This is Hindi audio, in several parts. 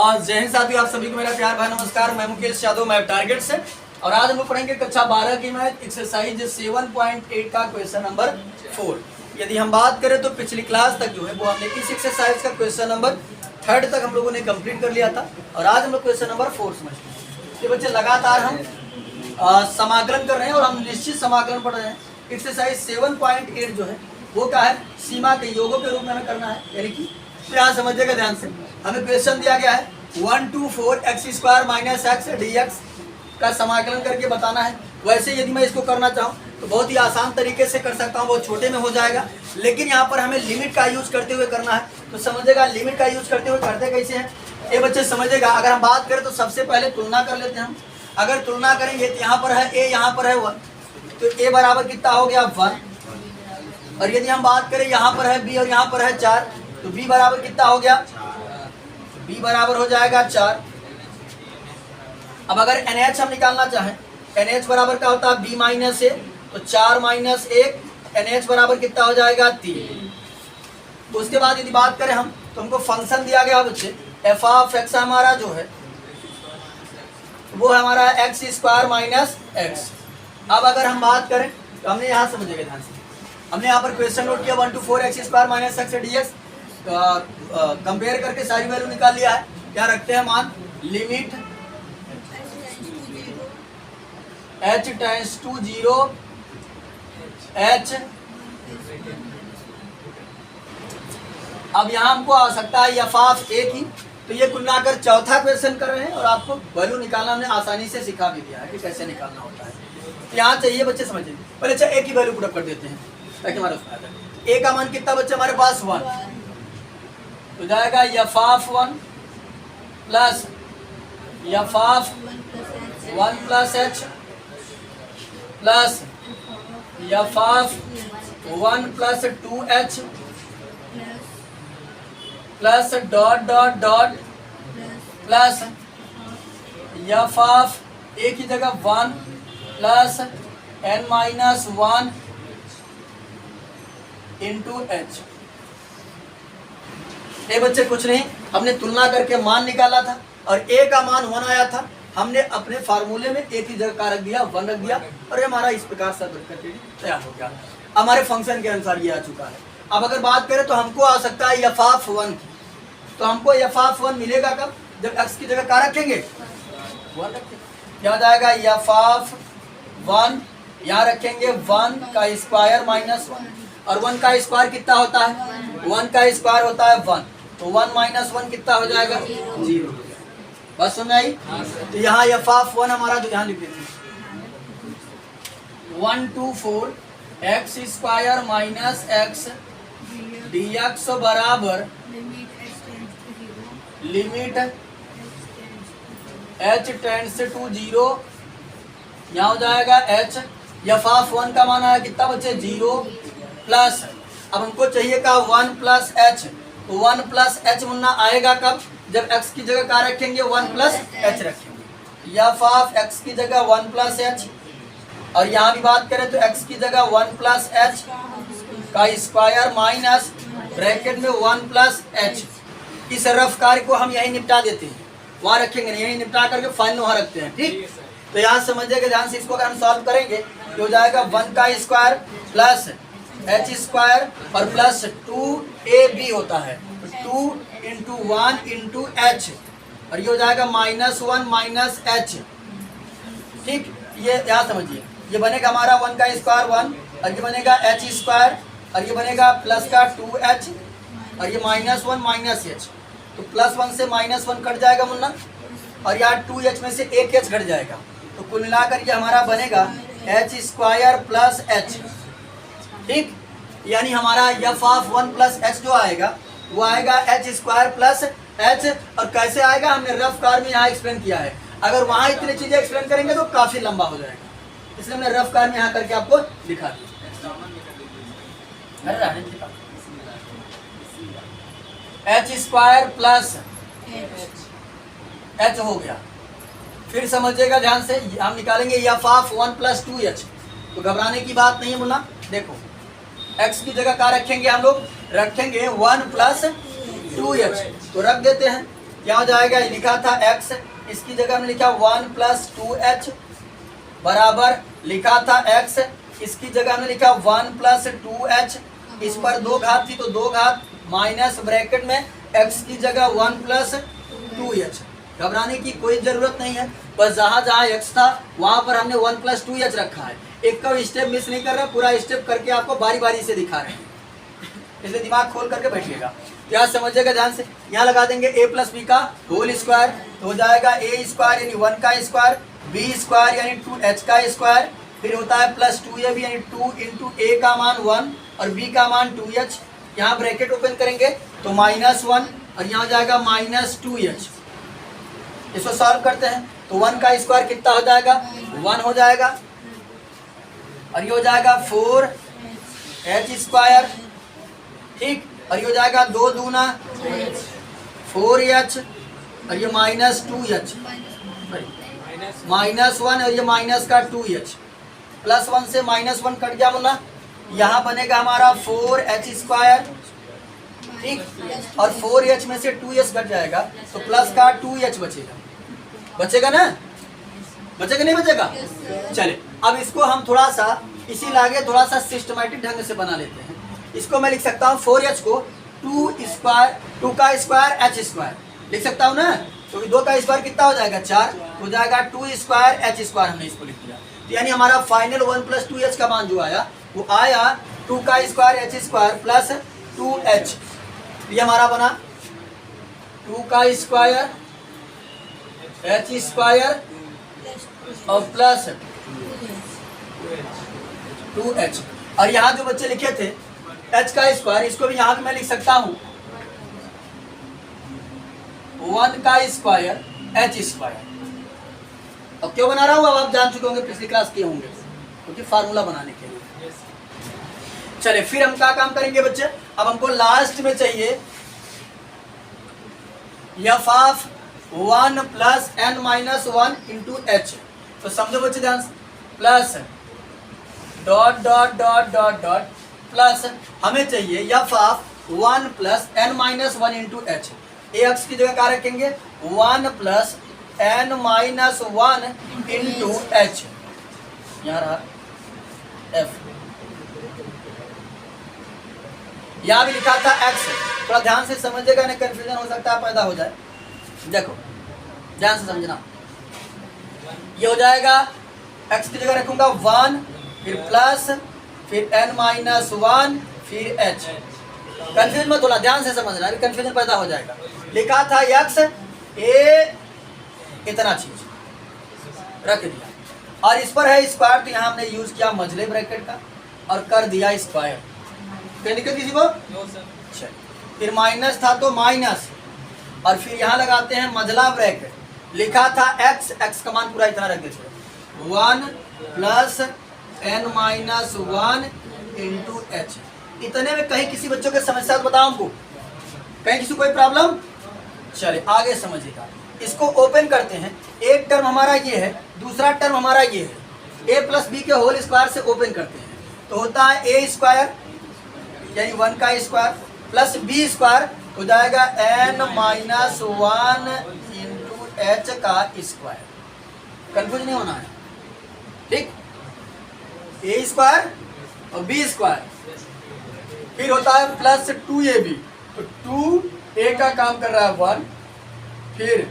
जय हिंद साथियों, आप सभी को मेरा प्यार भरा नमस्कार। मैं मुकेश यादव, मैथ टारगेट से। और आज हम लोग पढ़ेंगे कक्षा 12 की मैथ एक्सरसाइज 7.8 का क्वेश्चन नंबर 4। यदि हम बात करें तो पिछली क्लास तक जो है वो हमने इस एक्सरसाइज का क्वेश्चन नंबर 3 तक हम लोगों ने कंप्लीट कर लिया था और आज हम लोग क्वेश्चन नंबर 4 समझते हैं। ये बच्चे लगातार हम समाकलन कर रहे हैं और हम निश्चित समाकलन पढ़ रहे हैं। एक्सरसाइज 7.8 जो है वो क्या है, सीमा के योगों के रूप में हमें करना है, यानी कि तो यहाँ समझिएगा ध्यान से। हमें क्वेश्चन दिया गया है 1 to 4x² - x dx का समाकलन करके बताना है। वैसे यदि मैं इसको करना चाहूँ तो बहुत ही आसान तरीके से कर सकता हूँ, बहुत छोटे में हो जाएगा, लेकिन यहाँ पर हमें लिमिट का यूज करते हुए करना है। तो समझिएगा लिमिट का यूज करते हुए करते कैसे हैं ये बच्चे समझिएगा। अगर हम बात करें तो सबसे पहले तुलना कर लेते हैं हम। अगर तुलना करेंगे तो यहाँ पर है a, यहाँ पर है 1, तो a बराबर कितना हो गया 1। और यदि हम बात करें यहाँ पर है b और यहाँ पर है 4, तो b बराबर कितना हो गया, b बराबर हो जाएगा 4। अब अगर NH हम निकालना चाहें, NH बराबर क्या होता है b - a, तो 4 - 1 NH बराबर कितना हो जाएगा 3। उसके बाद यदि बात करें हम तो हमको फंक्शन दिया गया बच्चे f(x) हमारा जो है वो हमारा x² - x। अब अगर हम बात करें तो हमने यहाँ समझिएगा ध्यान से, हमने यहाँ पर क्वेश्चन नोट किया 1 to 4x² - x dx, compare करके सारी वैल्यू निकाल लिया है। क्या रखते हैं मान, limit h tends to 0 h। अब यहाँ हमको आवश्यकता है f(a) की, तो ये कुल मिलाकर चौथा क्वेश्चन कर रहे हैं और आपको वैल्यू निकालना हमने आसानी से सिखा भी दिया है कि कैसे निकालना होता है। तो यहाँ चाहिए बच्चे समझिए पहले। अच्छा a की वैल्यू पुट अप कर देते हैं ताकि हमारा a का मान कितना बच्चे हमारे पास 1, तो जाएगा f(1) plus f(1 + h) plus f(1 + 2h) plus dot dot dot plus f(a) की जगह 1 प्लस n-1 इंटू h। ये बच्चे कुछ नहीं, हमने तुलना करके मान निकाला था और a का मान 1 आया था। हमने अपने फार्मूले में a की जगह का रख दिया 1 रख दिया और ये हमारा इस प्रकार से तैयार हो गया। हमारे फंक्शन के अनुसार ये आ चुका है। अब अगर बात करें तो हमको आ सकता है f(1) की, तो हमको f(1) मिलेगा कब, जब x की जगह का रखेंगे 1 रखेंगे। क्या हो जाएगा f(1), यहाँ रखेंगे 1 का स्क्वायर - 1, और 1 का स्क्वायर कितना होता है, 1 का स्क्वायर होता है 1, तो 1 - 1 कितना हो जाएगा 0। बस समझ आई। तो यहाँ f(1) हमारा जो यहाँ लिख देते हैं 1 to 4x² - x dx बराबर लिमिट h टेंड्स टू 0, यहाँ हो जाएगा h। f(1) का मान आया कितना बच्चे 0 प्लस, अब हमको चाहिए का 1 + h, तो 1 + h मुन्ना आएगा कब, जब x की जगह क्या रखेंगे 1 + h रखेंगे। f(x) की जगह 1 + h, और यहाँ भी बात करें तो x की जगह 1 + h का स्क्वायर माइनस ब्रैकेट में 1 + h। इस रफ कार्य को हम यही निपटा देते हैं, वहाँ रखेंगे नहीं, यही निपटा करके फाइनल वहाँ रखते हैं। ठीक, तो यहाँ समझिएगा ध्यान से। इसको अगर हम सॉल्व करेंगे तो हो जाएगा 1 का स्क्वायर प्लस h² और प्लस 2ab होता है, 2 × 1 × h, और ये हो जाएगा -1 - h। ठीक, ये यहाँ समझिए, ये बनेगा हमारा 1 का स्क्वायर 1, और ये बनेगा h², और ये बनेगा प्लस का 2h, और ये -1 - h, तो +1 से -1 कट जाएगा मुन्ना, और यहाँ 2h में से 1h घट जाएगा, तो कुल मिलाकर ये हमारा बनेगा h² प्लस h। ठीक, यानी हमारा f(1 + h) जो आएगा वो आएगा h² प्लस h। और कैसे आएगा हमने रफ कार में यहाँ एक्सप्लेन किया है। अगर वहाँ इतनी चीजें एक्सप्लेन करेंगे तो काफी लंबा हो जाएगा, इसलिए हमने रफ कार में यहाँ करके आपको दिखा दिया। h² प्लस h हो गया। फिर समझिएगा ध्यान से, हम निकालेंगे f(1 + 2h), तो घबराने की बात नहीं है मुन्ना। देखो x की जगह क्या रखेंगे हम लोग, रखेंगे 1 + 2h, तो रख देते हैं। क्या हो जाएगा, लिखा था x, इसकी जगह हमने लिखा 1 + 2h बराबर, लिखा था x, इसकी जगह हमने लिखा 1 + 2h, इस पर 2 घात थी तो 2 घात माइनस ब्रैकेट में x की जगह 1 + 2h। घबराने की कोई जरूरत नहीं है, बस जहाँ जहाँ x था वहाँ पर हमने 1 + 2h रखा है। एक का स्टेप मिस नहीं कर रहा, पूरा स्टेप करके आपको बारी बारी से दिखा रहे हैं, इसलिए दिमाग खोल करके बैठिएगा। क्या समझिएगा ध्यान से, यहाँ लगा देंगे a + b का होल स्क्वायर, तो हो जाएगा a² यानी 1 का स्क्वायर, b² यानी 2h का स्क्वायर, फिर होता है +2ab यानी 2 × a का मान 1 और b का मान 2h। यहाँ ब्रैकेट ओपन करेंगे तो -1 और यहाँ हो जाएगा -2h। इसको सॉल्व करते हैं तो 1 का स्क्वायर कितना हो जाएगा, 1 हो जाएगा, और ये हो जाएगा 4h², ठीक, और ये हो जाएगा 2 दूना 4h, और ये -2h, -1 और ये माइनस का 2h, +1 से -1 कट गया मुन्ना, यहाँ बनेगा हमारा 4h², ठीक, और 4h में से 2h कट जाएगा तो प्लस का 2h बचेगा, बचेगा ना, बचेगा नहीं बचेगा। चलिए अब इसको हम थोड़ा सा इसी लागे थोड़ा सा सिस्टमेटिक ढंग से बना लेते हैं। इसको मैं लिख सकता हूँ 4h को 2 का स्क्वायर h² लिख सकता हूँ ना, क्योंकि 2 का स्क्वायर कितना हो जाएगा 4, हो जाएगा 2² h², हमने इसको लिख दिया। तो यानी हमारा फाइनल 1 + 2h का मान जो आया वो आया 2 का स्क्वायर h² प्लस 2h। ये हमारा बना 2 का स्क्वायर h² और प्लस 2h, और यहाँ जो बच्चे लिखे थे h का स्क्वायर, इसको भी यहाँ पे मैं लिख सकता हूँ 1 का स्क्वायर h²। अब क्यों बना रहा हूँ, अब आप जान चुके होंगे, पिछली क्लास किए होंगे, क्योंकि फार्मूला बनाने के लिए। चलिए फिर हम क्या काम करेंगे बच्चे, अब हमको लास्ट में चाहिए f(1 + n-1 × h)। तो समझो बच्चे ध्यान से, plus dot dot dot dot dot plus हमें चाहिए f(1 + n-1 × h)। ax की जगह क्या रखेंगे 1 + n-1 × h, यहाँ रहा f, यहाँ भी लिखा था x। थोड़ा ध्यान से समझिएगा, नहीं कंफ्यूजन हो सकता है पैदा हो जाए। देखो ध्यान से समझना, ये हो जाएगा x की जगह रखूंगा 1, फिर प्लस, फिर n-1, फिर h। कंफ्यूजन में थोड़ा ध्यान से समझना, कंफ्यूजन पैदा हो जाएगा। लिखा था x, a इतना चीज रख दिया, और इस पर है स्क्वायर, तो यहाँ हमने यूज किया मझले ब्रैकेट का और कर दिया स्क्वायर। क्या दिक्कत किसी को? फिर माइनस था तो माइनस, और फिर यहाँ लगाते हैं मझला ब्रैकेट। लिखा था x, x का मान पूरा इतना रख देते 1 + n-1 × h। इतने में कहीं किसी बच्चों के समस्या तो बताओ हमको, कहीं किसी कोई प्रॉब्लम? चलिए आगे समझिएगा, इसको ओपन करते हैं। एक टर्म हमारा ये है, दूसरा टर्म हमारा ये है, a + b के होल स्क्वायर से ओपन करते हैं तो होता है a² यानी 1 का स्क्वायर प्लस b² हो जाएगा n-1 × h का स्क्वायर। कंफ्यूज नहीं होना है, ठीक, a² और b², फिर होता है प्लस 2ab, तो 2a का काम कर रहा है 1, फिर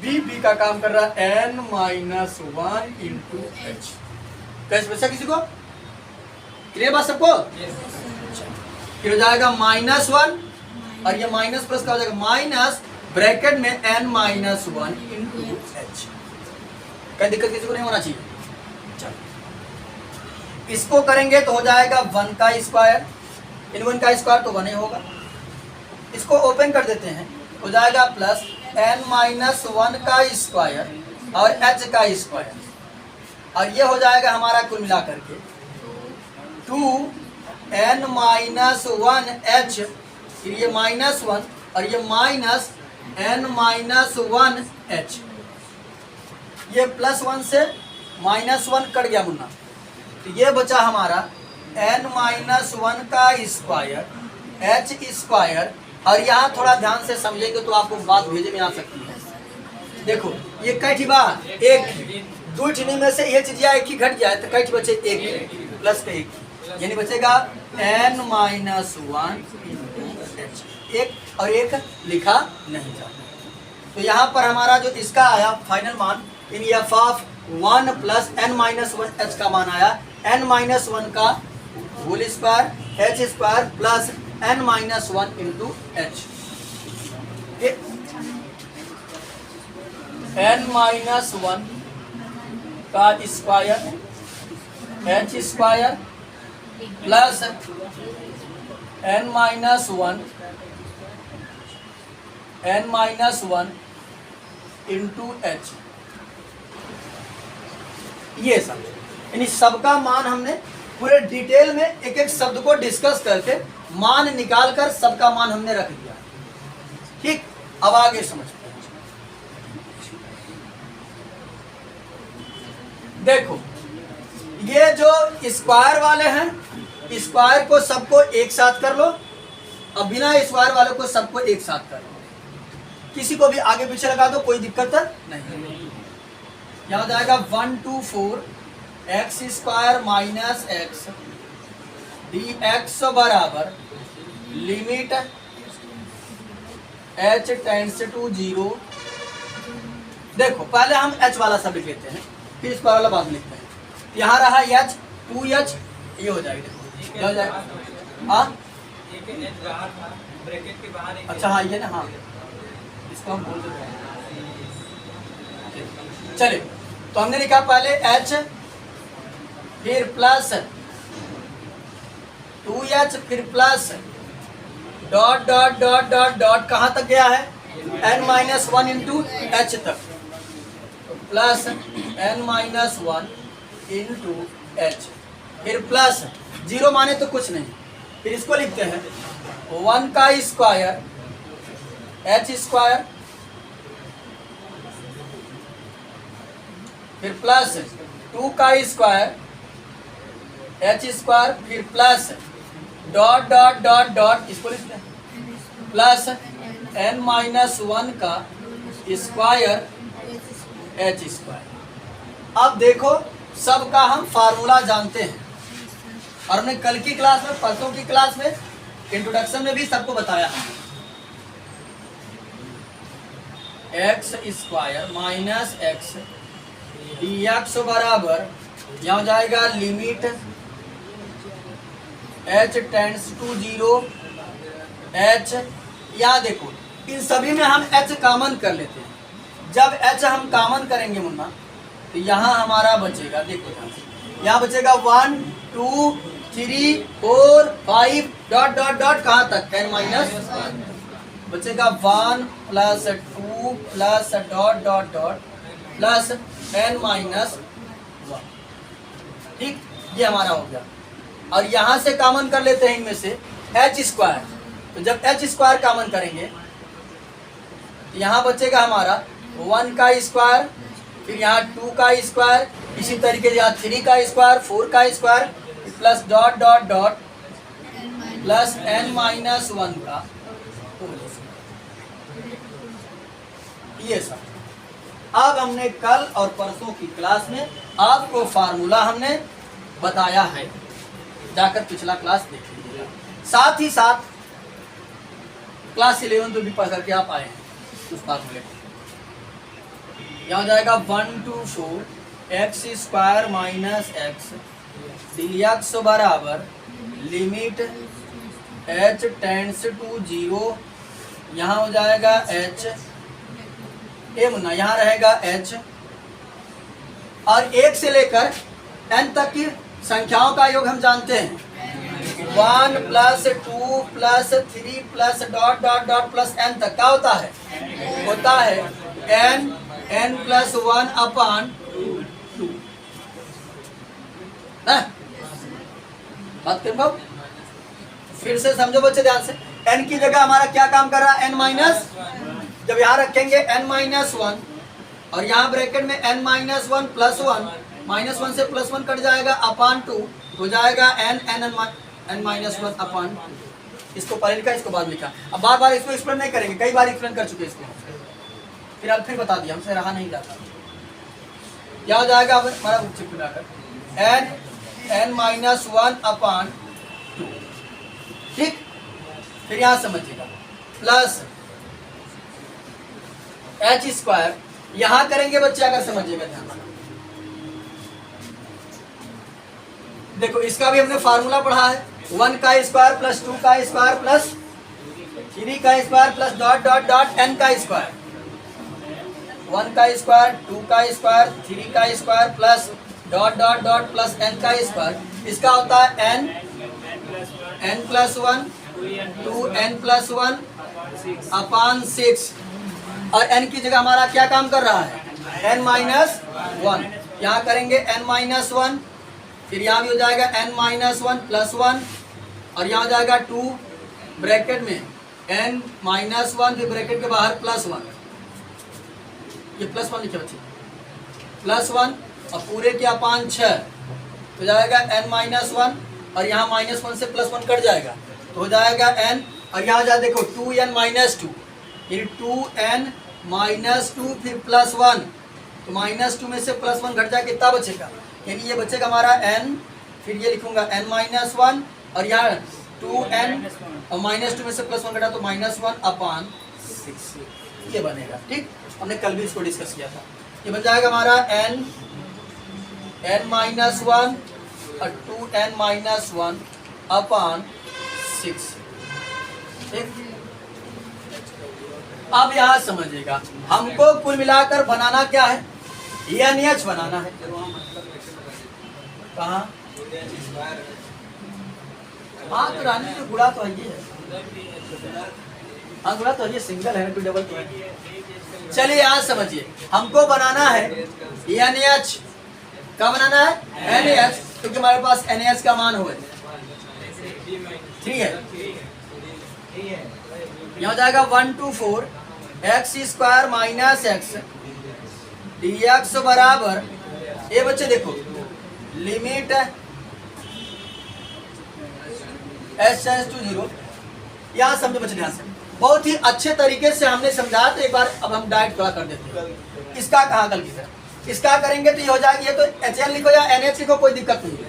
b का काम कर रहा है n-1 × h। कैसे बचा किसी को? क्लियर बात सबको? फिर हो जाएगा -1, और ये माइनस प्लस का हो जाएगा माइनस ब्रैकेट में n-1 × h। कहीं दिक्कत किसी को नहीं होना चाहिए। चलो इसको करेंगे तो हो जाएगा 1 का स्क्वायर, इन 1 का स्क्वायर तो 1 ही होगा। इसको ओपन कर देते हैं, हो जाएगा प्लस n-1 का स्क्वायर और h का स्क्वायर, और ये हो जाएगा हमारा कुल मिला करके 2n-1 h, फिर ये -1 और ये -n-1 h। ये +1 से -1 कट गया मुन्ना, तो ये बचा हमारा n-1 का स्क्वायर h² और यहाँ थोड़ा ध्यान से समझेंगे तो आपको बात भेजे में आ सकती है। देखो ये कई बा एक दो ठिनी में से ये चीज एक ही घट जाए तो कई बचे एक प्लस का एक, यानी बचेगा n माइनस 1 एक और एक लिखा नहीं जाता। तो यहाँ पर हमारा जो इसका आया फाइनल मान in F of 1 plus n minus 1 h का मान आया n माइनस 1 का whole square h square plus n minus 1 into h, n minus 1 का square h square plus n minus 1 into h, ये सब यानी सबका मान हमने पूरे डिटेल में एक एक शब्द को डिस्कस करके मान निकाल कर सबका मान हमने रख दिया। ठीक, अब आगे समझते हैं। देखो ये जो स्क्वायर वाले हैं, स्क्वायर को सबको एक साथ कर लो, अब बिना स्क्वायर वाले को सबको एक साथ कर लो, किसी को भी आगे पीछे लगा दो, कोई दिक्कत नहीं। यहाँ हो जाएगा 1 to 4 x square minus X D X बराबर लिमिट h टेंड्स टू 0। देखो पहले हम h वाला सब लिख लेते हैं, फिर स्क्वायर वाला बाद में लिखते हैं। यहाँ रहा h 2h, ये हो जाएगा, देखो हो जाएगा हाँ, अच्छा हाँ ये ना, हाँ इसको हम बोल देते हैं। चलिए तो हमने लिखा पहले h फिर प्लस 2h फिर plus dot dot dot dot dot कहाँ तक गया है n माइनस 1 इंटू h तक, plus n minus 1 into h, फिर प्लस 0 माने तो कुछ नहीं, फिर इसको लिखते हैं 1 का स्क्वायर h स्क्वायर फिर प्लस 2 का स्क्वायर h स्क्वायर फिर plus dot dot dot dot, इसको लिखते हैं प्लस n माइनस 1 का स्क्वायर h स्क्वायर। अब देखो सबका हम फार्मूला जानते हैं और हमने कल की क्लास में, परसों की क्लास में इंट्रोडक्शन में भी सबको बताया X square minus X D X बराबर, यहाँ हो जाएगा limit h tends to 0 h। यहाँ देखो इन सभी में हम h कॉमन कर लेते हैं। जब h हम कॉमन करेंगे मुन्ना तो यहाँ हमारा बचेगा, देखो यहाँ बचेगा 1 2 3 4 5 डॉट डॉट डॉट कहाँ तक n माइनस बचेगा 1 plus 2 plus dot dot dot plus n minus 1। ठीक, ये हमारा हो गया। और यहाँ से कॉमन कर लेते हैं इनमें से h स्क्वायर, तो जब h स्क्वायर कॉमन करेंगे तो यहाँ बचेगा हमारा 1 का स्क्वायर, फिर यहाँ 2 का स्क्वायर, इसी तरीके से यहाँ 3 का स्क्वायर 4 का square plus dot dot dot plus n minus 1 का, ये सब। अब हमने कल और परसों की क्लास में आपको फार्मूला हमने बताया है, जाकर पिछला क्लास देख लीजिएगा। साथ ही साथ क्लास 11 तो भी पढ़ करके आप आए हैं उस फार्मूले को। यहाँ हो जाएगा 1 to 4 x square minus X D X बराबर लिमिट h टेंड्स टू 0, यहाँ हो जाएगा h ए मुन्ना, यहाँ रहेगा h, और 1 से लेकर n तक की संख्याओं का योग हम जानते हैं 1 plus 2 plus 3 plus dot dot dot plus n तक का होता है n प्लस 1 अपान 2। बात कर फिर से समझो बच्चे ध्यान से, n की जगह हमारा क्या काम कर रहा है n माइनस, जब यहाँ रखेंगे n माइनस 1 और यहाँ ब्रैकेट में n माइनस 1 प्लस 1, माइनस 1 से प्लस 1 कट जाएगा अपान 2, हो जाएगा n माइनस 1 अपान 2। इसको पहले लिखा, इसको बाद में लिखा। अब बार बार इसको एक्सप्लेन नहीं करेंगे, कई बार एक्सप्लेन कर चुके इसको, फिर बता दिया, हमसे रहा नहीं जाता। क्या हो जाएगा अब हमारा चिप मिलाकर n-1/2, ठीक। फिर यहां समझिएगा प्लस h², यहां करेंगे बच्चे अगर समझिएगा ध्यान। देखो इसका भी हमने फार्मूला पढ़ा है, 1 का स्क्वायर प्लस 2 का स्क्वायर प्लस 3 का square plus dot dot dot n का स्क्वायर। 1 का स्क्वायर, 2 का स्क्वायर, 3 का square plus dot dot dot plus n का स्क्वायर। इसका होता है n+1 2n+1/6, और n की जगह हमारा क्या काम कर रहा है, n-1। यहाँ करेंगे n-1, फिर यहाँ भी हो जाएगा n-1+1, और यहाँ हो जाएगा 2 ब्रैकेट में n-1, फिर ब्रैकेट के बाहर +1, ये +1 लिखे बच्चे, +1 और पूरे के अपान 6, तो जाएगा n-1, और यहाँ -1 से +1 कट जाएगा, तो हो जाएगा n, और यहाँ जा देखो 2n-2, फिर 2n-2, फिर +1, तो -2 में से +1 घट जाए, कितना बचेगा, यानी ये बचेगा हमारा n, फिर ये लिखूंगा n-1, और यहाँ 2n और -2 में से +1 घटा तो -1/6, ये बनेगा, ठीक। हमने कल भी इसको डिस्कस किया था। ये बन जाएगा हमारा n-1 और 2n-1/6, ठीक। अब यहाँ समझिएगा, हमको कुल मिलाकर बनाना क्या है, NH बनाना है। कहाँ, हाँ तो रानी तो गुड़ा तो है, हाँ गुड़ा तो ये सिंगल है, 2 डबल तो है। चलिए यहाँ समझिए, हमको बनाना है NH, क्या बनाना है, NH, क्योंकि हमारे पास NH का मान हुआ 3 है। यहाँ हो जाएगा 1 to 4 x² - x dx बराबर, ये बच्चे देखो लिमिट s → 0। यहाँ समझो बच्चे ध्यान से, बहुत ही अच्छे तरीके से हमने समझा, तो एक बार अब हम डायरेक्ट थोड़ा कर देते हैं। इसका कहाँ गलती है, इसका करेंगे तो ये हो जाएगी, ये तो HN लिखो या NH लिखो, कोई दिक्कत नहीं है,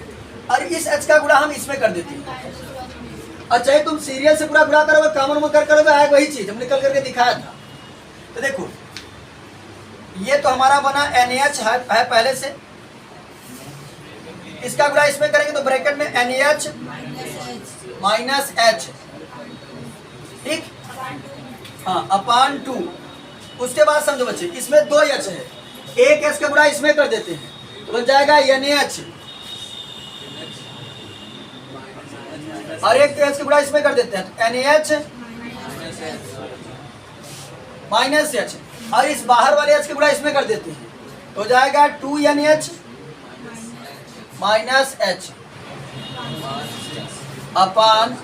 और इस H का गुणा हम इसमें कर देते हैं, और चाहे तुम सीरियल से पूरा गुणा करोगे, कॉमन में कर करोगे, आएगा वही चीज हमने कल करके दिखाया था। तो देखो ये तो हमारा बना NH है पहले से, इसका गुणा इसमें करेंगे तो ब्रैकेट में NH -H, ठीक, हाँ अपान 2। उसके बाद समझो बच्चे, इसमें 2 H है, एक H का गुणा इसमें कर देते हैं, तो बन जाएगा NH, और एक H का गुणा इसमें कर देते हैं, तो NH -H, और इस बाहर वाले H का गुणा इसमें कर देते हैं, तो हो जाएगा 2NH -H अपान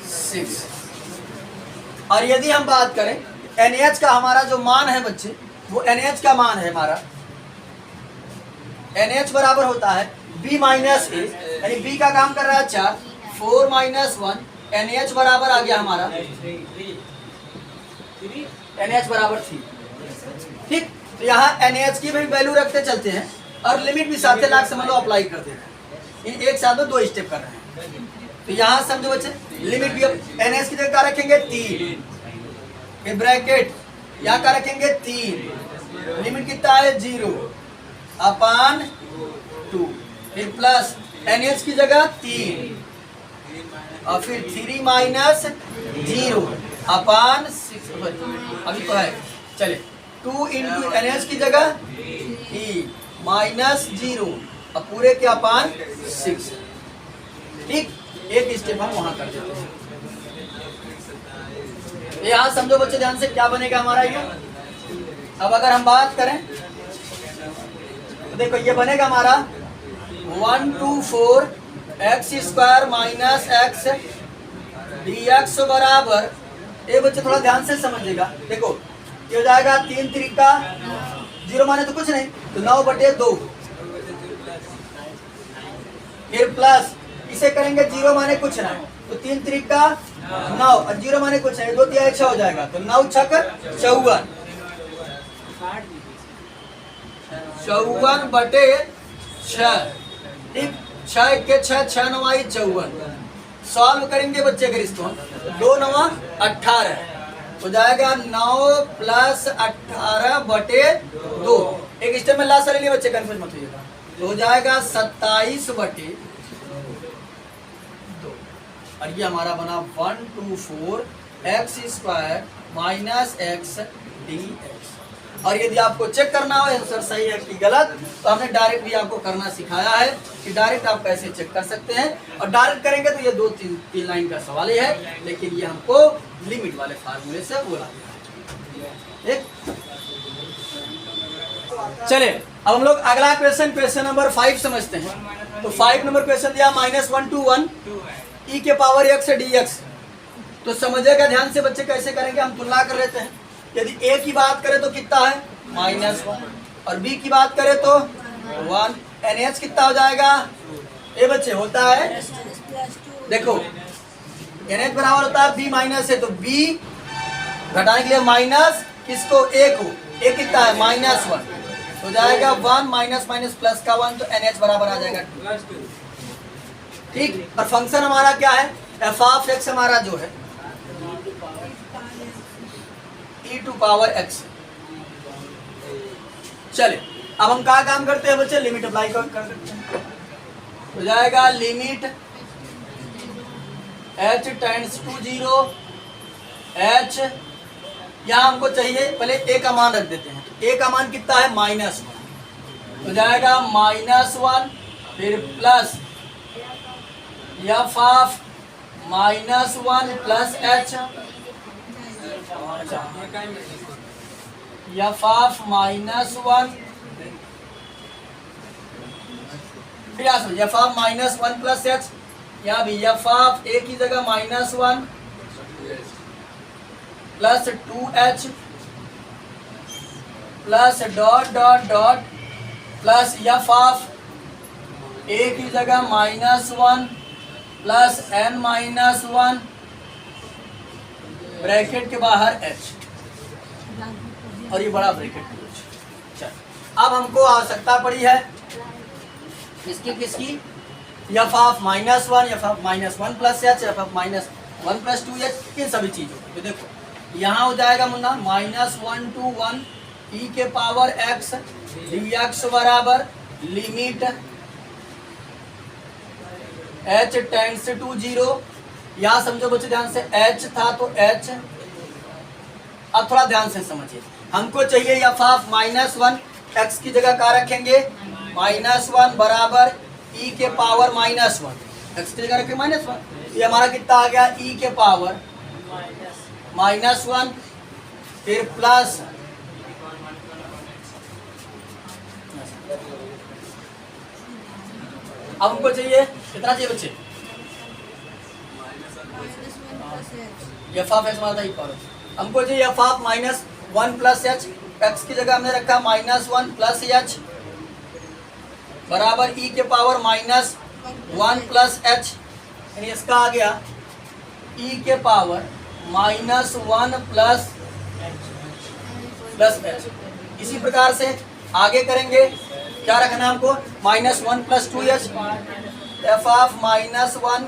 6। और यदि हम बात करें NH का, हमारा जो मान है बच्चे, वो NH का मान है हमारा, NH बराबर होता है B - A, यानी B का काम कर रहा है 4, 4 - 1, NH बराबर आ गया हमारा, NH बराबर 3, ठीक। तो यहाँ NH की भी वैल्यू रखते चलते हैं, और लिमिट भी साथ लाख समझ लो अप्लाई करते हैं, इन एक साथ में 2 स्टेप कर रहे हैं। तो यहाँ समझो बच्चे, लिमिट भी NH की जगह क्या रखेंगे 3, फिर ब्रैकेट यहाँ का रखेंगे 3, लिमिट कितना है 0 अपान 2, फिर प्लस NH की जगह 3, और फिर 3 - 0 अपान 6, अभी तो है, चले 2 × NH की जगह 3 -0 और पूरे के अपान 6, ठीक। एक स्टेप हम वहां कर देते हैं। यहाँ समझो बच्चे ध्यान से, क्या बनेगा हमारा ये। अब अगर हम बात करें तो देखो ये बनेगा हमारा 1 to 4 x² - x dx बराबर, ये बच्चे थोड़ा ध्यान से समझिएगा, देखो ये हो जाएगा 3 त्रिका 0 माने तो कुछ नहीं, तो 9/2, फिर प्लस इसे करेंगे 0 माने कुछ नहीं, तो 3 त्रिका 9 और 0 माने कुछ है, 2 तिहाई 6 हो जाएगा, तो 9 छक 54, 54 बटे 6, ठीक, 6 के 6, 6 9 54। सॉल्व करेंगे बच्चे अगर इसको, 2 9 18 हो जाएगा, 9 प्लस 18 बटे 2, एक स्टेप में लास्ट ले लिए बच्चे, कंफ्यूज मत होइएगा, तो हो जाएगा 27 बटे 2, और ये हमारा बना 124 x square minus X D x. और यदि आपको चेक करना हो आंसर सही है कि गलत, तो हमने डायरेक्ट भी आपको करना सिखाया है कि डायरेक्ट आप कैसे चेक कर सकते हैं, और डायरेक्ट करेंगे तो ये 2-3 लाइन का सवाल ही है, लेकिन ये हमको लिमिट वाले फार्मूले से बोला गया है। चले अब हम लोग अगला क्वेश्चन नंबर 5 समझते हैं। तो 5 नंबर क्वेश्चन दिया -1 to 1 e के पावर x dx। तो समझेगा ध्यान से बच्चे, कैसे करेंगे, हम तुलना कर लेते हैं। यदि a की बात करें तो कितना है -1, और b की बात करें तो 1, nh कितना हो जाएगा, ये बच्चे होता है, देखो nh बराबर होता है b माइनस है, तो b घटाने के लिए माइनस किसको, a को, a कितना है -1, हो जाएगा 1 माइनस माइनस प्लस का 1, तो nh बराबर आ जाएगा 2, ठीक। और फंक्शन हमारा क्या है, f ऑफ x हमारा जो है e टू पावर x। चले अब हम क्या काम करते हैं बच्चे, लिमिट अप्लाई कर सकते हैं, हो जाएगा limit h tends to 0, h यहाँ हमको चाहिए, पहले a का मान रख देते हैं, तो a का मान कितना है -1, हो जाएगा -1, फिर plus f of -1 plus h, f of -1, फिर f ऑफ -1 प्लस h, यहाँ भी f ऑफ a की जगह -1 plus 2h plus dot dot dot plus f of a की जगह -1 प्लस n-1 ब्रैकेट के बाहर h, और ये बड़ा ब्रैकेट क्लोज। चल अब हमको आवश्यकता पड़ी है किसकी, f of -1, f of -1 plus h, f of -1 plus 2h, इन सभी चीजों को। तो देखो यहाँ हो जाएगा मुन्ना -1 to 1 e के पावर x dx बराबर लिमिट h टेंड्स टू 0। यहाँ समझो बच्चे ध्यान से, h था तो h, अब थोड़ा ध्यान से समझिए, हमको चाहिए f ऑफ -1, x की जगह क्या रखेंगे -1 बराबर e के पावर -1, x की जगह रखें -1, ये हमारा कितना आ गया e के पावर -1, फिर प्लस अब हमको चाहिए कितना चाहिए बच्चे, f ऑफ x मारता ही पावर, हमको चाहिए f of -1 plus h, x की जगह हमने रखा -1 प्लस h बराबर e के पावर -1 प्लस h, यानी इसका आ गया e के पावर -1 प्लस h। इसी प्रकार से आगे करेंगे, क्या रखना है हमको, -1 plus 2h, f of -1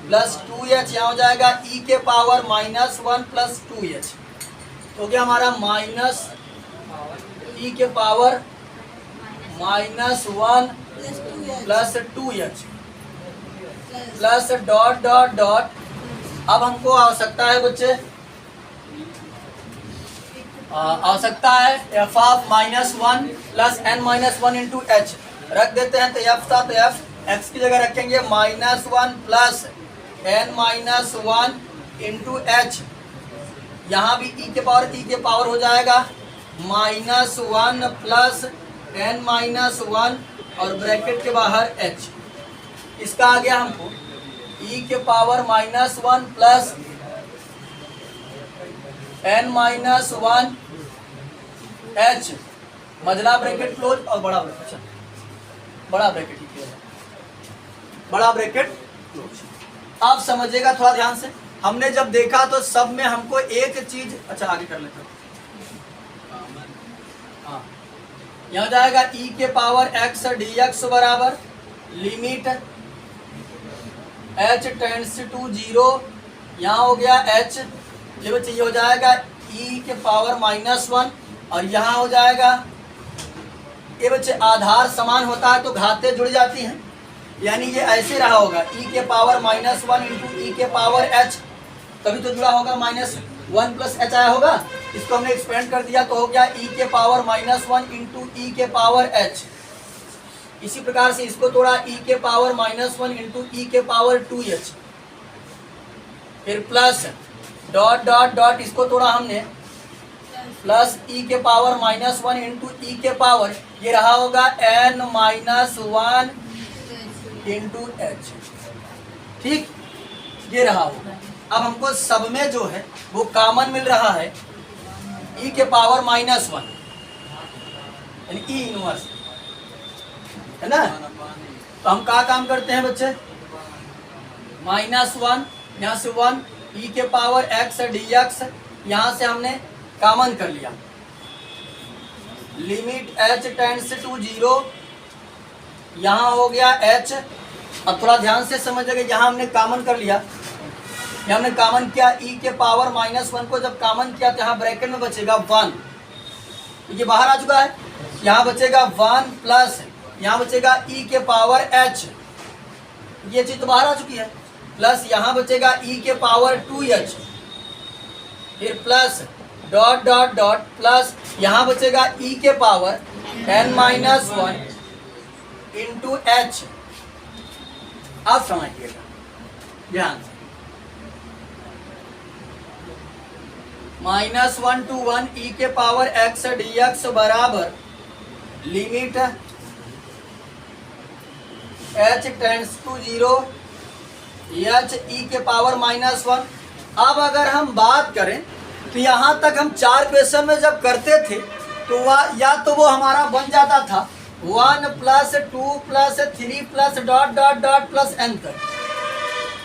plus 2h, यहाँ हो जाएगा e के पावर -1 प्लस 2h, तो क्या हमारा माइनस e के power -1 plus 2h plus dot dot dot. अब हमको आवश्यकता है बच्चे, आवश्यकता है f of -1 plus n-1 into h, रख देते हैं, तो f था तो f, x की जगह रखेंगे -1 प्लस n-1 इंटू h, यहाँ भी e के पावर हो जाएगा -1 प्लस n-1 और ब्रैकेट के बाहर h, इसका आ गया हमको e के पावर -1 प्लस n-1 h, मझला ब्रैकेट क्लोज और बड़ा ब्रैकेट, बड़ा ब्रैकेट क्लोज। अब समझिएगा थोड़ा ध्यान से, हमने जब देखा तो सब में हमको एक चीज, अच्छा आगे कर लेते हैं। हाँ, यहाँ जाएगा e के पावर x dx बराबर लिमिट h टेंड्स टू 0, यहाँ हो गया h, ये बच्चे ये हो जाएगा e के पावर -1, और यहाँ हो जाएगा, ये बच्चे आधार समान होता है तो घातें जुड़ जाती हैं, यानी ये ऐसे रहा होगा e के पावर -1 इंटू ई के पावर h, तभी तो जुड़ा होगा -1 प्लस h आया होगा। इसको हमने एक्सपेंड कर दिया तो हो गया e के पावर -1 इंटू ई के पावर h। इसी प्रकार से इसको तोड़ा e के पावर -1 इंटू ई के पावर 2h, फिर प्लस डॉट डॉट डॉट इसको तोड़ा हमने प्लस e के पावर -1 इंटू ई के पावर, ये रहा होगा n-1 इंटू h, ठीक, ये रहा होगा। अब हमको सब में जो है वो कॉमन मिल रहा है e के पावर -1 यानी e इनवर्स, है ना। तो हम क्या काम करते हैं बच्चे, -1 यहाँ से 1 e के पावर x dx, यहाँ से हमने कॉमन कर लिया, लिमिट h टेंड्स टू 0, यहाँ हो गया h। अब थोड़ा ध्यान से समझिएगा, यहाँ हमने कॉमन कर लिया, यहाँ हमने कॉमन किया e के पावर -1 को जब कॉमन किया तो यहाँ ब्रैकेट में बचेगा 1, ये बाहर आ चुका है, यहाँ बचेगा 1 प्लस यहाँ बचेगा e के पावर h, ये चीज तो बाहर आ चुकी है, प्लस यहाँ बचेगा e के पावर 2h, फिर plus dot dot dot plus यहाँ बचेगा e के पावर n-1 इंटू h। आप समझिएगा ध्यान से, -1 to 1 e के पावर x dx बराबर limit h tends to 0 h e के पावर -1। अब अगर हम बात करें तो यहाँ तक हम 4 क्वेश्चन में जब करते थे तो वह या तो वो हमारा बन जाता था 1 plus 2 plus 3 plus dot dot dot plus n तक,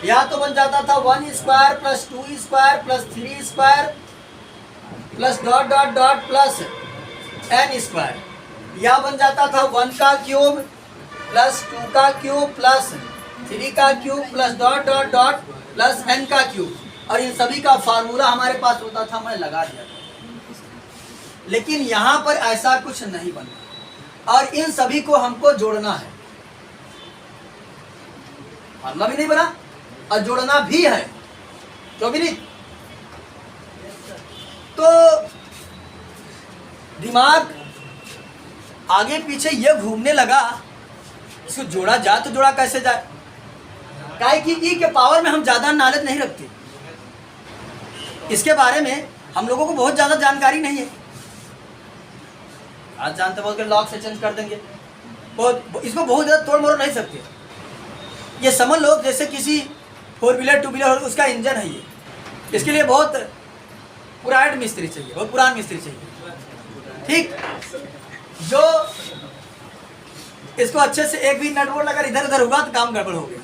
या तो बन जाता था 1 square plus 2 square plus 3 square plus dot dot dot plus n square, या बन जाता था 1 का क्यूब प्लस 2 का क्यूब प्लस 3 का cube plus dot dot dot plus n का क्यूब, और इन सभी का फार्मूला हमारे पास होता था, मैं लगा दिया था। लेकिन यहाँ पर ऐसा कुछ नहीं बना, और इन सभी को हमको जोड़ना है, फार्मूला भी नहीं बना और जोड़ना भी है, तो भी नहीं। तो दिमाग आगे पीछे ये घूमने लगा, इसको जोड़ा जाए तो जोड़ा कैसे जाए, काहे कि ई के पावर में हम ज्यादा नॉलेज नहीं रखते, इसके बारे में हम लोगों को बहुत ज्यादा जानकारी नहीं है। आज जानते बोल के लॉक से चेंज कर देंगे, बहुत इसको बहुत ज्यादा तोड़ मोड़ नहीं सकते। ये समझ लो जैसे किसी 4 व्हीलर 2 व्हीलर उसका इंजन है, ये इसके लिए बहुत पुराना मिस्त्री चाहिए, बहुत पुराना मिस्त्री चाहिए, ठीक, जो इसको अच्छे से एक भी नट बोल्ट अगर इधर उधर होगा तो काम गड़बड़ हो गया।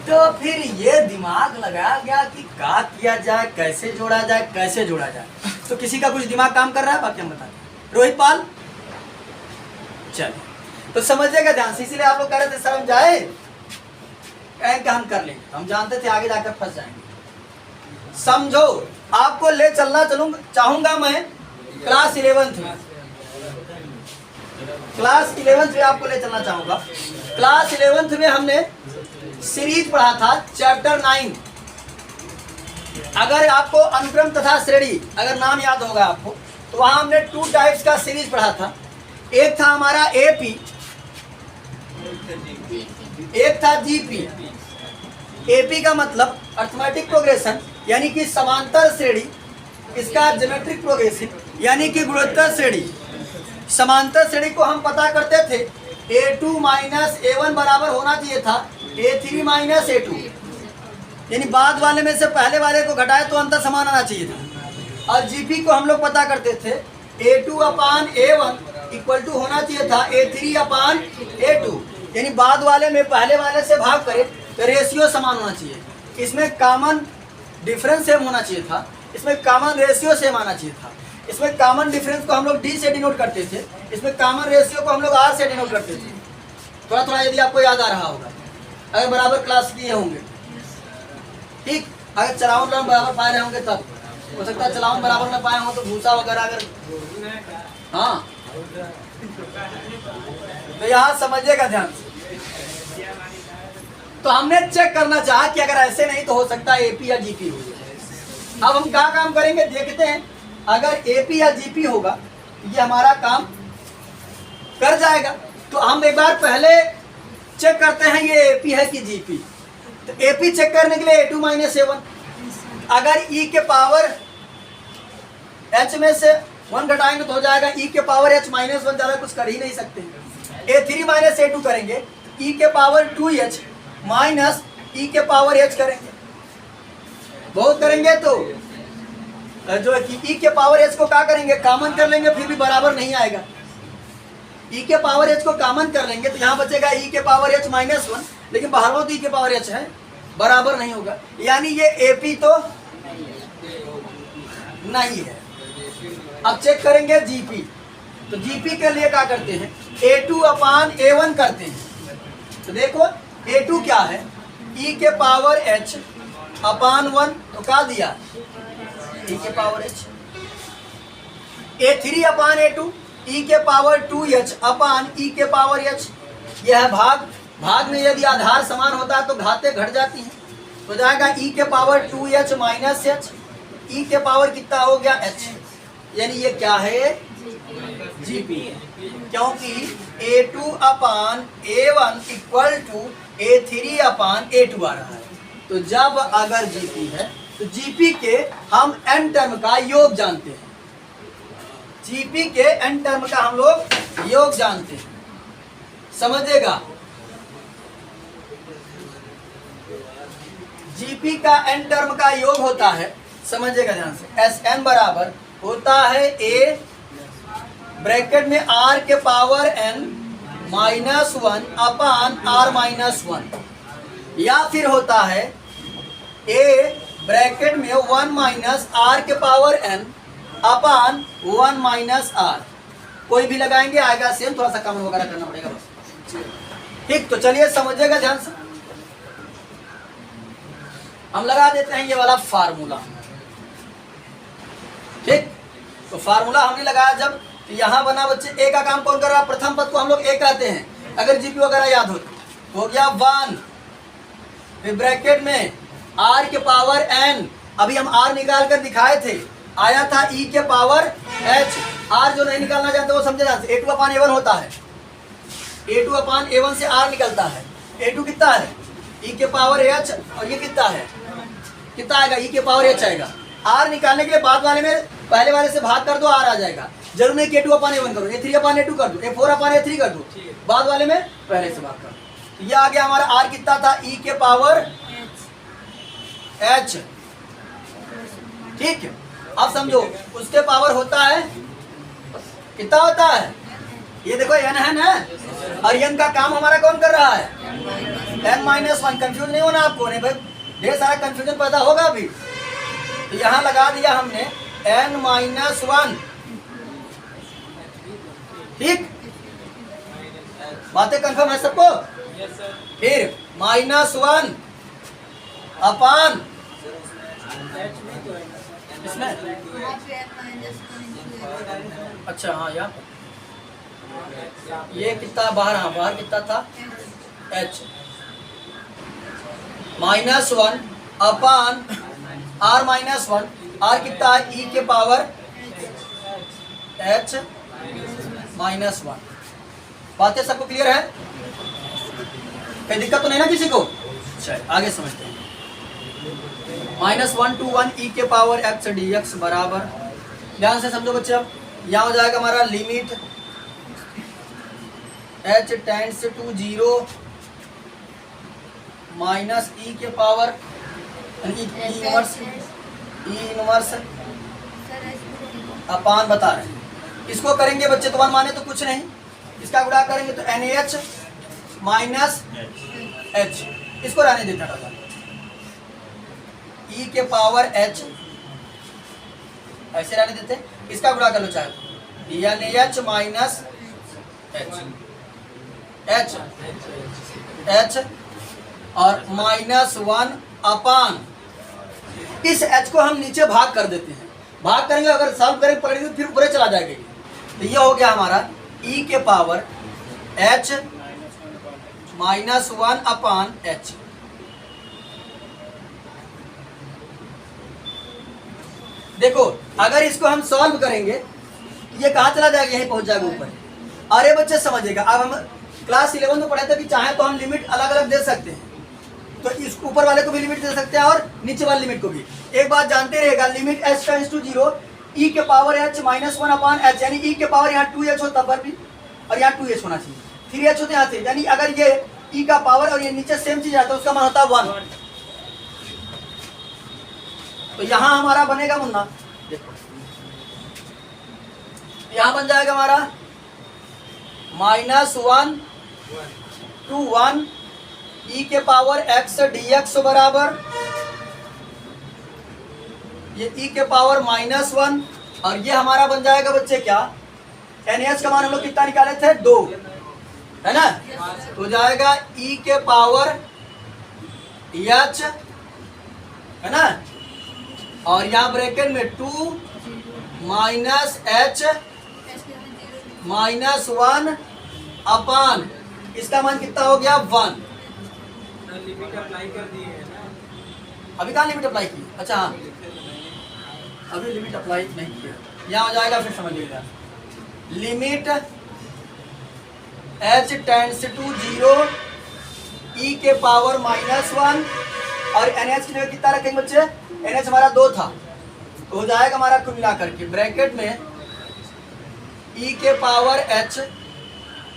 तो फिर ये दिमाग लगाया गया कि क्या किया जाए, कैसे जोड़ा जाए, कैसे जोड़ा जाए। तो किसी का कुछ दिमाग काम कर रहा है, बाकी हम बताते हैं। रोहित पाल, चलिए तो समझिएगा ध्यान से, इसीलिए आप लोग कह रहे थे सर हम जाए, कहें कि हम कर लेंगे, हम जानते थे आगे जाकर फंस जाएंगे। समझो, आपको ले चलना चाहूंगा मैं क्लास 11th में, क्लास 11th में आपको ले चलना चाहूंगा। क्लास 11th में हमने सीरीज पढ़ा था चैप्टर 9। अगर आपको अनुक्रम तथा श्रेणी अगर नाम याद होगा आपको, तो वहां हमने 2 टाइप्स का सीरीज पढ़ा था। एक था हमारा एपी, एक था जीपी। एपी का मतलब अर्थमेटिक प्रोग्रेशन यानी कि समांतर श्रेणी, इसका ज्योमेट्रिक प्रोग्रेशन यानी कि गुणोत्तर श्रेणी। समांतर श्रेणी को हम पता करते थे A2 माइनस A1 बराबर होना चाहिए था A3 माइनस A2, यानी बाद वाले में से पहले वाले को घटाए तो अंतर समान आना चाहिए था। और जीपी को हम लोग पता करते थे A2 upon A1 equal to होना चाहिए था A3 अपान A2, यानी बाद वाले में पहले वाले से भाग करे तो रेशियो समान होना चाहिए। इसमें कॉमन डिफरेंस सेम होना चाहिए था, इसमें कॉमन रेशियो सेम आना चाहिए था। इसमें कॉमन डिफरेंस को हम लोग डी से डिनोट करते थे, इसमें कॉमन रेशियो को हम लोग आर से डिनोट करते थे। थोड़ा थोड़ा यदि आपको याद आ रहा होगा, अगर बराबर क्लास किए होंगे, ठीक। अगर चलावन बराबर पाए रहे होंगे तब हो सकता है चलावन बराबर न पाए हो तो भूसा वगैरह अगर, हाँ, तो यहाँ समझिएगा ध्यान से। तो हमने चेक करना चाहा कि अगर ऐसे नहीं तो हो सकता है एपी या जीपी हो। अब हम क्या काम करेंगे देखते हैं। अगर एपी या जीपी होगा ये हमारा काम कर जाएगा। तो हम एक बार पहले चेक करते हैं ये एपी है कि जीपी। तो एपी चेक करने के लिए a2 - a1, अगर e के पावर h में से 1 घटाएंगे तो हो जाएगा e के पावर h - 1, ज़्यादा कुछ कर ही नहीं सकते। a3 - a2 करेंगे, e के पावर 2h माइनस e के पावर h करेंगे। बहुत करेंगे तो जो है कि e के पावर h को क्या करेंगे, कॉमन कर लेंगे, फिर भी बराबर नहीं आएगा। e के पावर h को कॉमन कर लेंगे तो यहाँ बचेगा e के पावर h - 1, लेकिन बाहर में तो e के पावर h है, बराबर नहीं होगा। यानी ये AP तो नहीं है। अब चेक करेंगे GP। तो GP के लिए क्या करते हैं, A2/A1 करते हैं। तो देखो A2 क्या है, e के पावर h/1, तो क्या दिया e के पावर h। A3/A2 e के पावर 2h/e के पावर h। यह है भाग। भाग में यदि आधार समान होता है तो घाते घट जाती हैं, तो जाएगा e के power 2h minus h, e के पावर कितना हो गया h। यानी ये क्या है, जीपी, क्योंकि A2/A1 इक्वल टू A3/A2 आ रहा है। तो जब अगर जीपी है तो जीपी के हम n टर्म का योग जानते हैं। जीपी के n टर्म का हम लोग योग जानते हैं, समझेगा। जीपी का n टर्म का योग होता है, समझिएगा ध्यान से, Sn बराबर होता है a ब्रैकेट में r के पावर n -1 अपान r -1, या फिर होता है a ब्रैकेट में 1 माइनस r के पावर n अपान 1 - r। कोई भी लगाएंगे आएगा सेम, थोड़ा सा कम वगैरह करना पड़ेगा बस, ठीक। तो चलिए समझिएगा ध्यान से, हम लगा देते हैं ये वाला फार्मूला, ठीक। तो फार्मूला हमने लगाया जब, तो यहाँ बना बच्चे ए का काम कौन कर रहा है, प्रथम पद को हम लोग ए कहते हैं। अगर जीपी वगैरह याद हो गया 1, फिर ब्रैकेट में r के पावर n, अभी हम r निकाल कर दिखाए थे, आया था e के पावर h। r जो नहीं निकालना चाहते वो समझे जाते, A2/A1 होता है, A2/A1 से r निकलता है। A2 कितना है, e के पावर h, और ये कितना है, कितना आएगा, e के पावर h आएगा। r निकालने के लिए बाद वाले में पहले वाले से भाग कर दो, r आ जाएगा। जरूर नहीं कि A2/A1 करो, A3/A2 कर दो, A4/A3 कर दो, बाद वाले में पहले से भाग कर दो। तो ये आ गया हमारा r कितना था, e के पावर h, ठीक है। अब समझो उसके पावर होता है, कितना होता है, ये देखो n है ना, और n का काम हमारा कौन कर रहा है, n -1। कंफ्यूज नहीं होना आपको, नहीं भाई ढेर सारा कंफ्यूजन पैदा होगा अभी। तो यहाँ लगा दिया हमने n -1, ठीक। बातें कंफर्म है सबको। फिर -1 अपान इसमें, अच्छा हाँ, यहाँ ये कितना बाहर, हाँ बाहर कितना था h, -1 अपान r -1, r कितना है e के पावर h -1। बातें सबको क्लियर है, कोई दिक्कत तो नहीं ना किसी को। चलिए आगे समझते हैं। -1 to 1 e के पावर x dx बराबर, ध्यान से समझो बच्चे। अब यहाँ हो जाएगा हमारा limit h tends to 0 minus e के पावर ई इनवर्स अपान बता रहे हैं। इसको करेंगे बच्चे तो 1 माने तो कुछ नहीं, इसका गुणा करेंगे तो NaH - H, इसको रहने देता था। ई के पावर एच, ऐसे रहने देते, इसका गुणा कर लो चाहे, यानी एच माइनस एच एच और -1 अपान, इस एच को हम नीचे भाग कर देते हैं, भाग करेंगे अगर सॉल्व करेंगे पकड़ेंगे फिर ऊपर चला जाएगा। तो ये हो गया हमारा e के पावर h -1 अपान h। देखो अगर इसको हम सॉल्व करेंगे ये कहाँ चला जाएगा, यहीं पहुंच जाएगा ऊपर। अरे बच्चे समझिएगा, अब हम क्लास 11 में पढ़े थे कि चाहे तो हम लिमिट अलग अलग दे सकते हैं, तो इस ऊपर वाले को भी लिमिट दे सकते हैं और नीचे वाले लिमिट को भी। एक बात जानते रहेगा, limit h tends to 0 e के पावर h -1 अपान h, यानी e के पावर यहाँ 2h हो तब पर भी, और यहाँ 2h होना चाहिए, 3h होते यहाँ से, यानी अगर ये e का पावर और ये नीचे सेम चीज आता है उसका मान होता है 1। तो यहाँ हमारा बनेगा मुन्ना, यहाँ बन जाएगा हमारा -1 to 1 e के पावर x dx बराबर, ये e के पावर -1 और ये हमारा बन जाएगा बच्चे क्या, NaH का मान हम लोग कितना निकाले थे 2, है ना, तो जाएगा e के पावर h, है ना, और यहाँ ब्रैकेट में 2 माइनस h -1 अपान, इसका मान कितना हो गया 1। लिमिट अप्लाई कर दिए है ना, अभी कहाँ लिमिट अप्लाई की, अच्छा हाँ अभी लिमिट अप्लाई नहीं किया, यहाँ हो जाएगा, फिर समझिएगा limit h tends to 0 e के पावर -1 और NH की जगह कितना रखेंगे बच्चे, NH हमारा 2 था, तो हो जाएगा हमारा कुल मिला करके ब्रैकेट में e के पावर h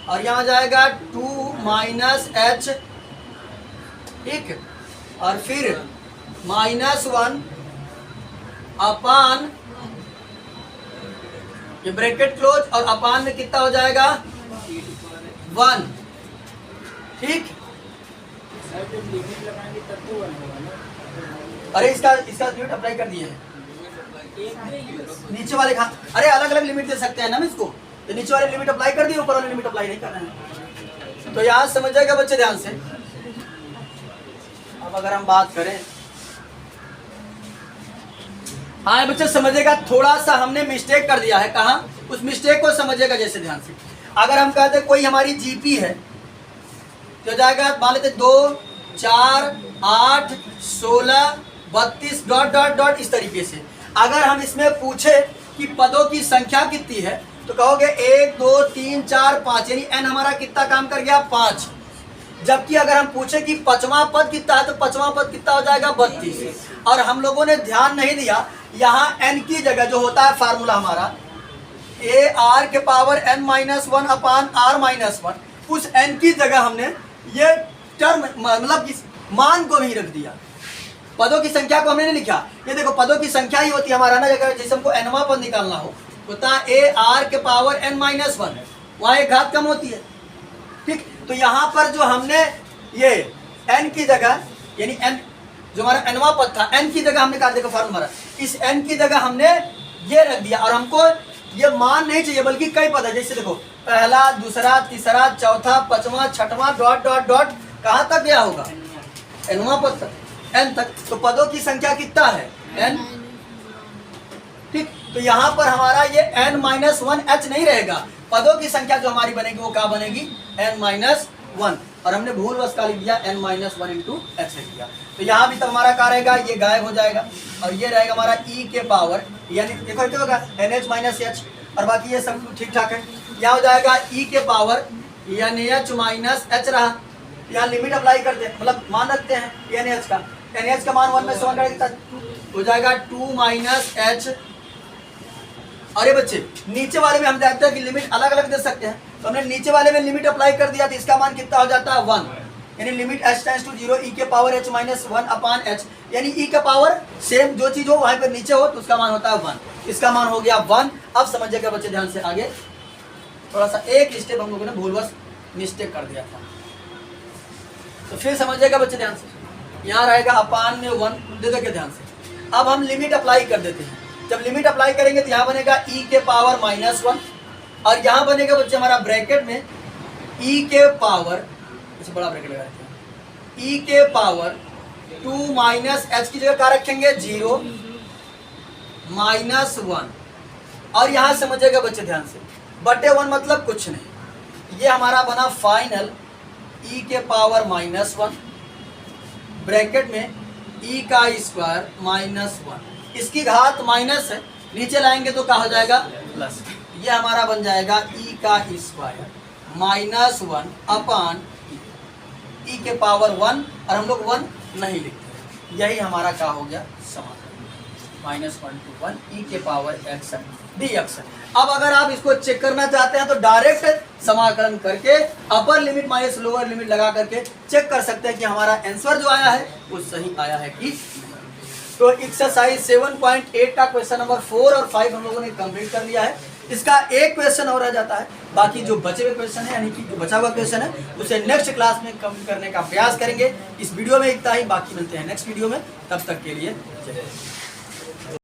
और यहाँ जाएगा 2 माइनस h, ठीक, और फिर -1 अपान, ये ब्रैकेट क्लोज और अपान में कितना हो जाएगा 1, ठीक। लिमिट लगाएंगे तब तो 1 होगा ना। अरे इसका लिमिट अप्लाई कर दिए है, नीचे वाले कहाँ, अरे अलग अलग लिमिट दे सकते हैं ना हम इसको, तो नीचे वाले लिमिट अप्लाई कर दिए, ऊपर वाले लिमिट अप्लाई नहीं करना है। तो यहाँ समझ जाएगा बच्चे ध्यान से। अब अगर हम बात करें, हाँ बच्चे समझेगा, थोड़ा सा हमने मिस्टेक कर दिया है, कहाँ, उस मिस्टेक को समझेगा जैसे ध्यान से। अगर हम कहते कोई हमारी जीपी है तो जाएगा, मान लेते 2 4 8 16 32 डॉट डॉट डॉट इस तरीके से। अगर हम इसमें पूछे कि पदों की संख्या कितनी है तो कहोगे 1 2 3 4 5, यानी n हमारा कितना काम कर गया 5। जबकि अगर हम पूछे कि 5वां पद कितना है तो 5वां पद कितना हो जाएगा 32। और हम लोगों ने ध्यान नहीं दिया, यहाँ n की जगह जो होता है फार्मूला हमारा a r के पावर n-1 अपान r-1, उस n की जगह हमने ये टर्म मतलब इस मान को नहीं रख दिया, पदों की संख्या को हमने नहीं लिखा। ये देखो पदों की संख्या ही होती है हमारा ना, जगह जैसे हमको nवां पद निकालना हो होता है a r के पावर n-1, वहाँ एक घात कम होती है, ठीक। तो यहाँ पर जो हमने ये n की जगह, यानी n जो हमारा nवां पद था, n की जगह हमने कहा, देखो फार्मूला, इस n की जगह हमने ये रख दिया। और हमको ये मान नहीं चाहिए बल्कि कई पद है, जैसे देखो पहला दूसरा तीसरा चौथा पांचवा छठवां डॉट डॉट डॉट, कहाँ तक गया होगा nवां पद तक, n तक। तो पदों की संख्या कितना है n, ठीक। तो यहाँ पर हमारा ये n-1h नहीं रहेगा, पदों की संख्या जो हमारी बनेगी वो क्या बनेगी n-1, और हमने भूलवश का लिख दिया n-1 इंटू h लिख दिया। तो यहाँ भी तो हमारा क्या रहेगा, ये गायब हो जाएगा और ये रहेगा हमारा e के पावर, यानी देखो क्या होगा nh माइनस h, और बाकी ये सब ठीक ठाक है। यहाँ हो जाएगा e के पावर nh माइनस h रहा, यहाँ लिमिट अप्लाई करते हैं, मतलब मान रखते हैं nh का, nh का मान 1 में से 1 करेगा हो जाएगा 2 माइनस h। अरे बच्चे नीचे वाले में हम जानते हैं कि लिमिट अलग अलग दे सकते हैं, तो हमने नीचे वाले में लिमिट अप्लाई कर दिया तो इसका मान कितना हो जाता है 1, यानी limit h tends to 0 e के power h minus 1 upon h, यानी e का पावर सेम जो चीज हो वहीं पर नीचे हो तो उसका मान होता है 1, इसका मान हो गया 1। अब समझिएगा बच्चे ध्यान से, आगे थोड़ा सा एक स्टेप हम लोगों ने भूलवश मिस्टेक कर दिया था, तो फिर समझिएगा बच्चे ध्यान से। यहाँ रहेगा अपान में 1, दे दो ध्यान से, अब हम लिमिट अप्लाई कर देते हैं। जब लिमिट अप्लाई करेंगे तो यहाँ बनेगा e के पावर -1 और यहाँ बनेगा बच्चे हमारा ब्रैकेट में e के पावर, इसे बड़ा ब्रैकेट लगा देते हैं, e के पावर 2 माइनस h की जगह क्या रखेंगे 0 -1 और यहाँ समझिएगा बच्चे ध्यान से, बटे 1 मतलब कुछ नहीं, ये हमारा बना फाइनल e के पावर -1 ब्रैकेट में e का स्क्वायर -1, इसकी घात माइनस है, नीचे लाएंगे तो क्या हो जाएगा प्लस, ये हमारा बन जाएगा e का स्क्वायर -1 अपान e के पावर 1 और हम लोग 1 नहीं लिखते, यही हमारा क्या हो गया समाकलन -1 to 1 e के पावर x dx। अब अगर आप इसको चेक करना चाहते हैं तो डायरेक्ट समाकलन करके upper limit minus lower limit लगा करके चेक कर सकते हैं कि हमारा आंसर जो आया है वो सही आया है कि नहीं। तो एक्सरसाइज 7.8 का क्वेश्चन नंबर 4 और 5 हम लोगों ने कंप्लीट कर लिया है। इसका एक क्वेश्चन और रह जाता है, बाकी जो बचे हुए क्वेश्चन है यानी कि जो बचा हुआ क्वेश्चन है उसे नेक्स्ट क्लास में कंप्लीट करने का प्रयास करेंगे। इस वीडियो में इतना ही, बाकी मिलते हैं नेक्स्ट वीडियो में, तब तक के लिए जय हिंद।